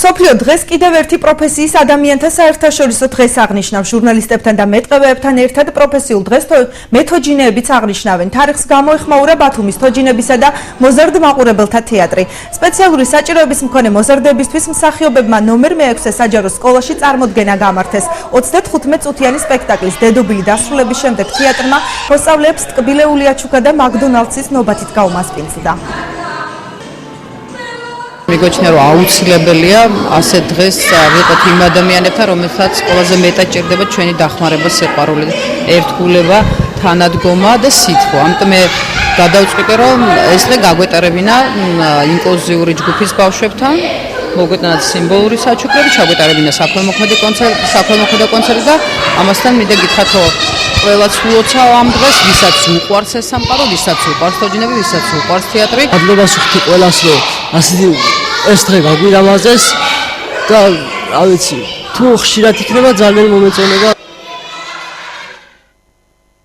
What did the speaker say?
მსოფლიო დღეს კიდევ ერთი პროფესიის ადამიანთა საერთაშორისო დღეს აღნიშნავს. ჟურნალისტებთან და მეტყევეებთან ერთად პროფესიულ დღეს მეთოჯინეებიც აღნიშნავენ. თარიღს გამოეხმაურა ბათუმის თოჯინებისა და მოზარდ მაყურებელთა თეატრი. სპეციალური საჭიროების მქონე მოზარდებისთვის მსახიობებმა ნომერ მე-6 საჯარო სკოლაში წარმოდგენა გამართეს. 35 წუთიანი სპექტაკლის დედობილი დასრულების შემდეგ თეატრმა მოსწავლეებს ტკბილეული აჩუქა და მაკდონალდსის ნობათით გაუმასპინძლდა. მიგოჩნია რომ აუცილებელია ასე დღეს ვიყოთ იმ ადამიანებთან, რომელთაც ყველაზე მეტად ჭირდება ჩვენი დახმარება, სიყვარული, ერთგულება, თანადგომა და სითბო. ამიტომ მე გადავწყვიტე რომ ეს დღე გაგვეტარებინა ინკლუზიური ჯგუფის ბავშვებთან, მოგვეტანათ სიმბოლური საჩუქრები, ჩაგვეტარებინა საქველმოქმედო კონცერტი და ამასთან მინდა გითხრათ რომ ყველაც ულოცავ ამ დღეს, ვისაც უყვარს ეს სამყარო, ვისაც უყვარს თოჯინები, ვისაც უყვარს თეატრი. ადლობას ვხვდი ყველას რომ ასეთი ეს დღე გაგვირამაზეს და რა ვიცი, თუ ხშირად იქნება ძალიან მომეწონება.